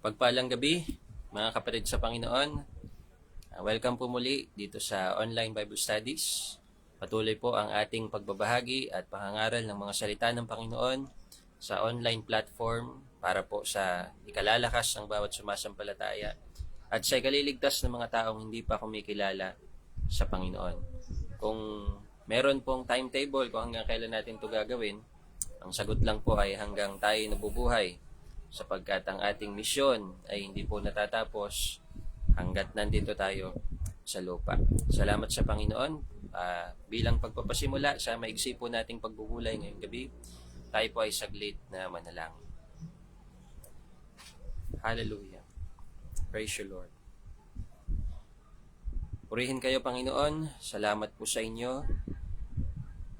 Pagpalang gabi, mga kapatid sa Panginoon. Welcome po muli dito sa online Bible Studies. Patuloy po ang ating pagbabahagi at pangangaral ng mga salita ng Panginoon sa online platform para po sa ikalalakas ng bawat sumasampalataya at sa ikaliligtas ng mga taong hindi pa kumikilala sa Panginoon. Kung meron pong timetable kung hanggang kailan natin ito gagawin, ang sagot lang po ay hanggang tayo nabubuhay, sapagkat ang ating misyon ay hindi po natatapos hanggat nandito tayo sa lupa. Salamat sa Panginoon. Bilang pagpapasimula sa maigsi po nating pagbubulay ngayong gabi, tayo po ay saglit na manalangin. Hallelujah. Praise you, Lord. Purihin kayo, Panginoon. Salamat po sa inyo.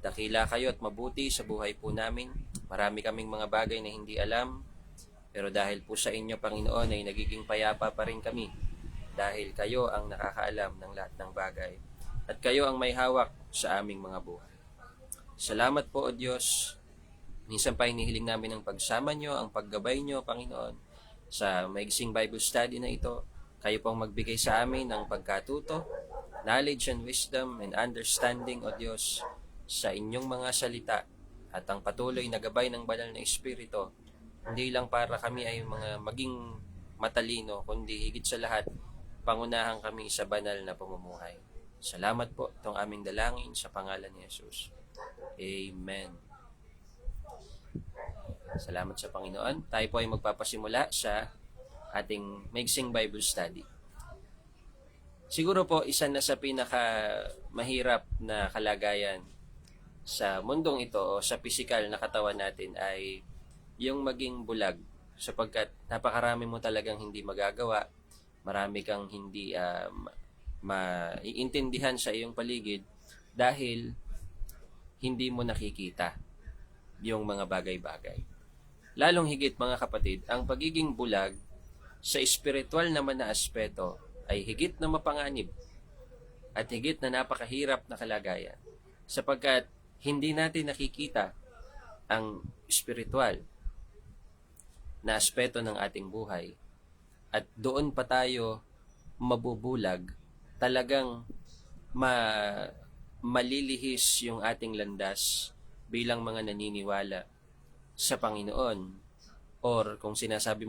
Dakila kayo at mabuti sa buhay po namin. Marami kaming mga bagay na hindi alam, pero dahil po sa inyo, Panginoon, ay nagiging payapa pa rin kami dahil kayo ang nakakaalam ng lahat ng bagay at kayo ang may hawak sa aming mga buhay. Salamat po, O Diyos. Minsan pa hinihiling namin ang pagsama nyo, ang paggabay nyo, Panginoon, sa maigsing Bible study na ito. Kayo pong magbigay sa amin ng pagkatuto, knowledge and wisdom and understanding, O Diyos, sa inyong mga salita at ang patuloy na gabay ng banal na Espiritu, hindi lang para kami ay maging matalino, kundi higit sa lahat, pangunahan kami sa banal na pamumuhay. Salamat po itong aming dalangin sa pangalan ni Jesus. Amen. Salamat sa Panginoon. Tayo po ay magpapasimula sa ating maigsing Bible study. Siguro po, isa na sa pinaka mahirap na kalagayan sa mundong ito o sa pisikal na katawan natin ay yung maging bulag, sapagkat napakarami mo talagang hindi magagawa, marami kang hindi maiintindihan sa iyong paligid dahil hindi mo nakikita yung mga bagay-bagay. Lalong higit, mga kapatid, ang pagiging bulag sa espiritual naman na aspeto ay higit na mapanganib at higit na napakahirap na kalagayan, sapagkat hindi natin nakikita ang espiritual na aspeto ng ating buhay at doon pa tayo mabubulag, talagang malilihis yung ating landas bilang mga naniniwala sa Panginoon, or kung sinasabi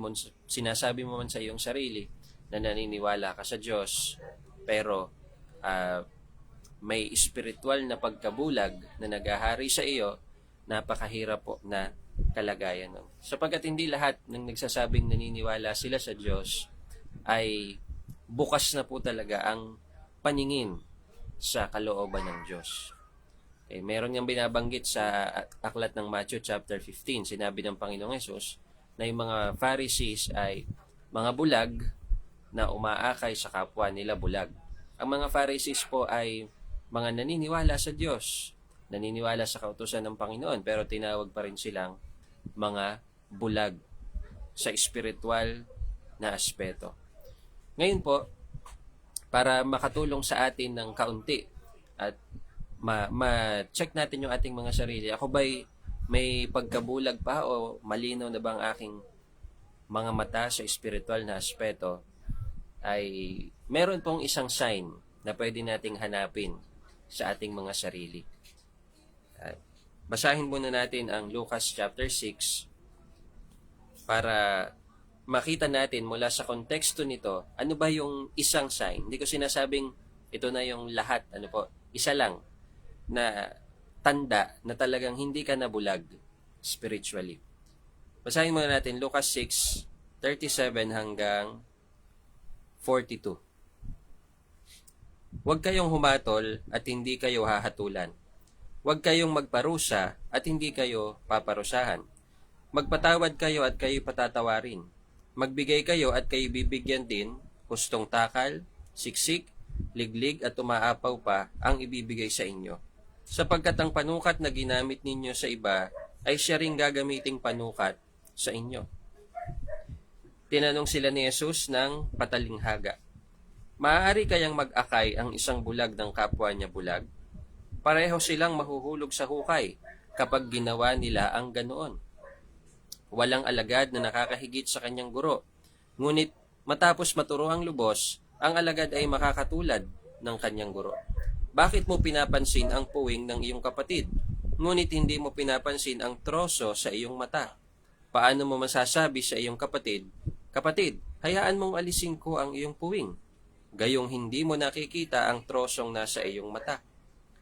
mo man sa iyong sarili na naniniwala ka sa Diyos pero may espiritual na pagkabulag na naghahari sa iyo, napakahirap po na kalagayan nun. Sapagkat hindi lahat ng nagsasabing naniniwala sila sa Diyos ay bukas na po talaga ang paningin sa kalooban ng Diyos. Meron niyang binabanggit sa aklat ng Matthew chapter 15. Sinabi ng Panginoong Hesus na yung mga Pharisees ay mga bulag na umaakay sa kapwa nila bulag. Ang mga Pharisees po ay mga naniniwala sa Diyos, naniniwala sa kautusan ng Panginoon, pero tinawag pa rin silang mga bulag sa espiritual na aspeto. Ngayon po, para makatulong sa atin ng kaunti at ma-check natin yung ating mga sarili, ako ba'y may pagkabulag pa o malinaw na bang aking mga mata sa espiritual na aspeto, ay meron pong isang sign na pwede nating hanapin sa ating mga sarili. Basahin muna natin ang Lucas chapter 6 para makita natin mula sa konteksto nito, ano ba yung isang sign. Hindi ko sinasabing ito na yung lahat, isa lang na tanda na talagang hindi ka nabulag spiritually. Basahin muna natin Lucas 6:37 hanggang 42. Huwag kayong humatol at hindi kayo hahatulan. Huwag kayong magparusa at hindi kayo paparusahan. Magpatawad kayo at kayo patatawarin. Magbigay kayo at kayo bibigyan din, hustong takal, siksik, liglig at umaapaw pa ang ibibigay sa inyo. Sapagkat ang panukat na ginamit ninyo sa iba ay siya ring gagamiting panukat sa inyo. Tinanong sila ni Jesus ng patalinghaga, maaari kayang mag-akay ang isang bulag ng kapwa niya bulag? Pareho silang mahuhulog sa hukay kapag ginawa nila ang ganoon. Walang alagad na nakakahigit sa kanyang guro. Ngunit matapos maturo ang lubos, ang alagad ay makakatulad ng kanyang guro. Bakit mo pinapansin ang puwing ng iyong kapatid, ngunit hindi mo pinapansin ang troso sa iyong mata? Paano mo masasabi sa iyong kapatid, Kapatid, hayaan mong alisin ko ang iyong puwing, gayong hindi mo nakikita ang trosong nasa iyong mata?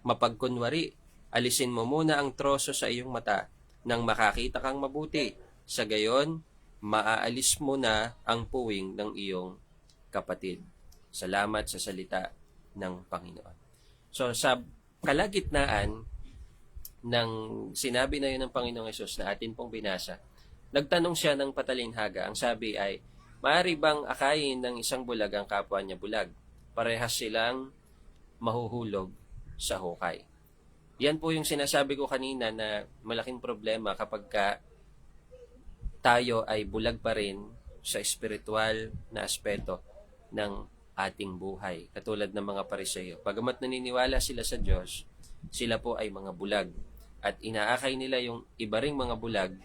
Mapagkunwari, alisin mo muna ang troso sa iyong mata nang makakita kang mabuti. Sa gayon, maaalis mo na ang puwing ng iyong kapatid. Salamat sa salita ng Panginoon. So, sa kalagitnaan ng sinabi na yun ng Panginoong Hesus na atin pong binasa, nagtanong siya ng patalinhaga. Ang sabi ay, maaari bang akayin ng isang bulag ang kapwa niya bulag? Parehas silang mahuhulog sa hukay. Yan po yung sinasabi ko kanina na malaking problema kapag tayo ay bulag pa rin sa espiritual na aspeto ng ating buhay. Katulad ng mga Pariseo. Pagamat naniniwala sila sa Diyos, sila po ay mga bulag. At inaakay nila yung iba ring mga bulag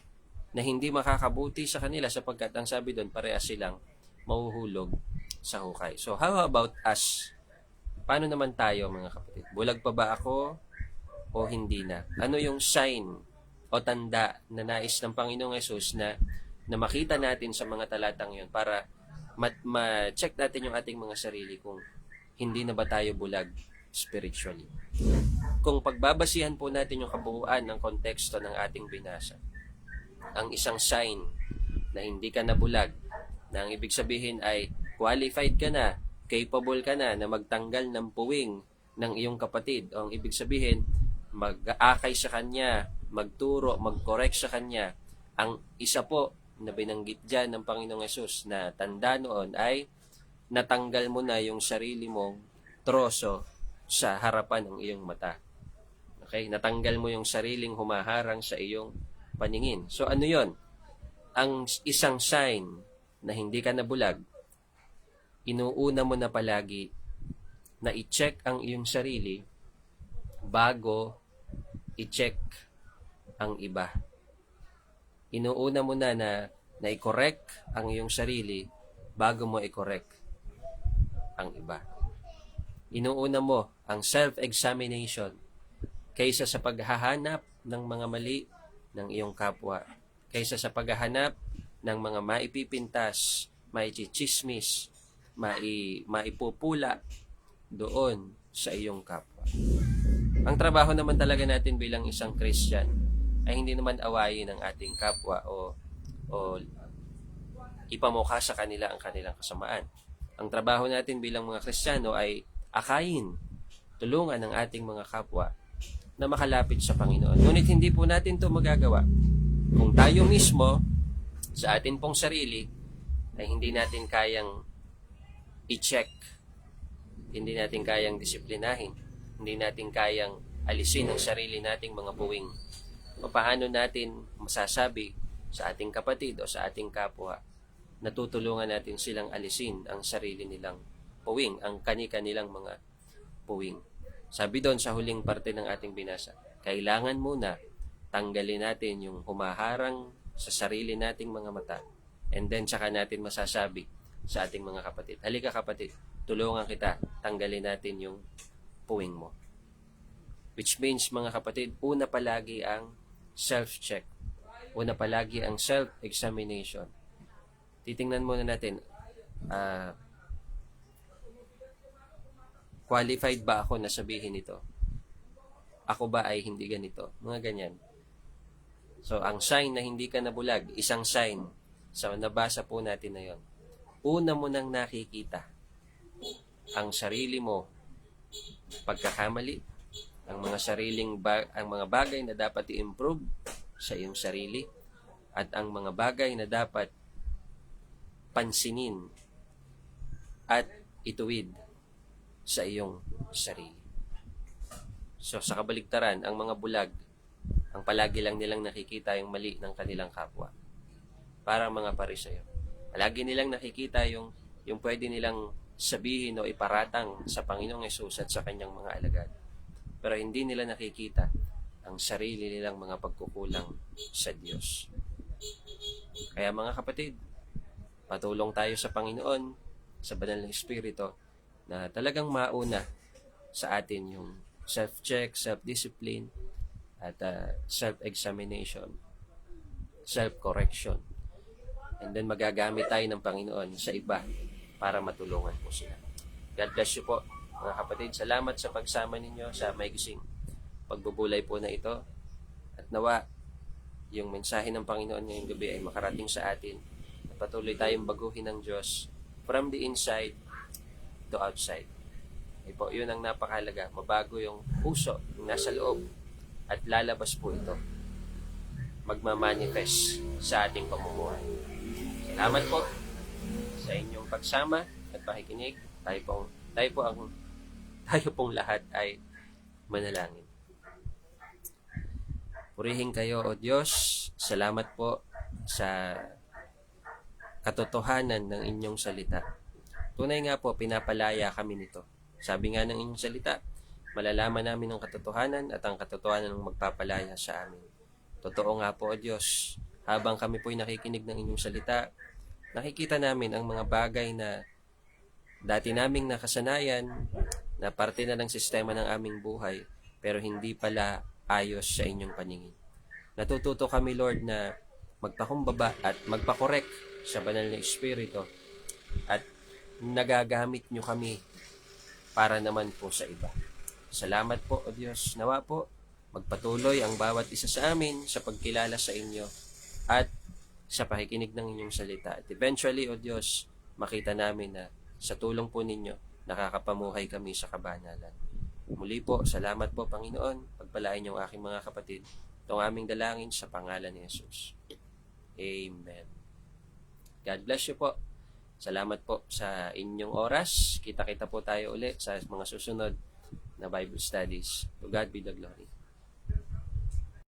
na hindi makakabuti sa kanila sapagkat ang sabi doon, parehas silang mahuhulog sa hukay. So how about us? Paano naman tayo mga kapatid? Bulag pa ba ako o hindi na? Ano yung sign o tanda na nais ng Panginoong Hesus na makita natin sa mga talatang yun para ma-check natin yung ating mga sarili kung hindi na ba tayo bulag spiritually. Kung pagbabasihan po natin yung kabuuan ng konteksto ng ating binasa, ang isang sign na hindi ka na bulag, na ang ibig sabihin ay qualified ka na, capable ka na magtanggal ng puwing ng iyong kapatid. O ang ibig sabihin, mag-aakay sa kanya, magturo, mag-correct sa kanya. Ang isa po na binanggit dyan ng Panginoong Hesus na tanda noon ay natanggal mo na yung sarili mong troso sa harapan ng iyong mata. Okay? Natanggal mo yung sariling humaharang sa iyong paningin. So ano yon? Ang isang sign na hindi ka nabulag, inuuna mo na palagi na i-check ang iyong sarili bago i-check ang iba. Inuuna mo na i-correct ang iyong sarili bago mo i-correct ang iba. Inuuna mo ang self-examination kaysa sa paghahanap ng mga mali ng iyong kapwa, kaysa sa paghahanap ng mga maipipintas, maichismis, maipupula doon sa iyong kapwa. Ang trabaho naman talaga natin bilang isang Christian ay hindi naman awayin ang ating kapwa o ipamukha sa kanila ang kanilang kasamaan. Ang trabaho natin bilang mga Kristiyano ay akayin, tulungan ang ating mga kapwa na makalapit sa Panginoon. Ngunit hindi po natin ito magagawa kung tayo mismo sa atin pong sarili ay hindi natin kayang i-check, hindi natin kayang disiplinahin, hindi natin kayang alisin ang sarili nating mga puwing. Paano natin masasabi sa ating kapatid o sa ating kapwa na tutulungan natin silang alisin ang sarili nilang puwing, ang kani-kanilang mga puwing. Sabi doon sa huling parte ng ating binasa, kailangan muna tanggalin natin yung humaharang sa sarili nating mga mata, and then saka natin masasabi sa ating mga kapatid, halika kapatid, tulungan kita, tanggalin natin yung puwing mo. Which means mga kapatid, una palagi ang self-check. Una palagi ang self-examination. Titingnan muna natin, qualified ba ako na sabihin ito? Ako ba ay hindi ganito? Mga ganyan. So, ang sign na hindi ka nabulag, isang sign. So, nabasa po natin na yon. Una mo nang nakikita ang sarili mo, pagkakamali, ang mga bagay na dapat i-improve sa iyong sarili, at ang mga bagay na dapat pansinin at ituwid sa iyong sarili. So sa kabaligtaran, ang mga bulag, ang palagi lang nilang nakikita yung mali ng kanilang kapwa. Parang mga Pariseo. Palagi nilang nakikita yung pwede nilang sabihin o iparatang sa Panginoong Hesus at sa kanyang mga alagad. Pero hindi nila nakikita ang sarili nilang mga pagkukulang sa Diyos. Kaya mga kapatid, patulong tayo sa Panginoon, sa Banal na Espiritu, na talagang mauna sa atin yung self-check, self-discipline, at self-examination, self-correction. And then magagamit tayo ng Panginoon sa iba para matulungan po sila. God bless you po mga kapatid. Salamat sa pagsama ninyo sa maigising pagbubulay po na ito. At nawa, yung mensahe ng Panginoon ngayong gabi ay makarating sa atin at patuloy tayong baguhin ng Diyos from the inside to outside. Ay po, yun ang napakahalaga. Mabago yung puso, yung nasa loob, at lalabas po ito. Magmamanifest sa ating pamumuhay. Salamat po sa inyong pagsama at pakikinig. Tayo pong lahat ay manalangin. Purihin kayo, O Diyos. Salamat po sa katotohanan ng inyong salita. Tunay nga po, pinapalaya kami nito. Sabi nga ng inyong salita, malalaman namin ang katotohanan at ang katotohanan ng magpapalaya sa amin. Totoo nga po, O Diyos, habang kami po'y nakikinig ng inyong salita, nakikita namin ang mga bagay na dati naming nakasanayan, na parte na ng sistema ng aming buhay, pero hindi pala ayos sa inyong paningin. Natututo kami, Lord, na magpakumbaba at magpakorek sa Banal na Espiritu at nagagamit nyo kami para naman po sa iba. Salamat po, O Diyos. Nawa po, magpatuloy ang bawat isa sa amin sa pagkilala sa inyo at sa pakikinig ng inyong salita. At eventually, O Diyos, makita namin na sa tulong po ninyo, nakakapamuhay kami sa kabanalan. Muli po, salamat po, Panginoon. Pagpalain niyo ang aking mga kapatid. Itong aming dalangin sa pangalan ni Jesus. Amen. God bless you po. Salamat po sa inyong oras. Kita-kita po tayo ulit sa mga susunod na Bible studies. To God be the glory.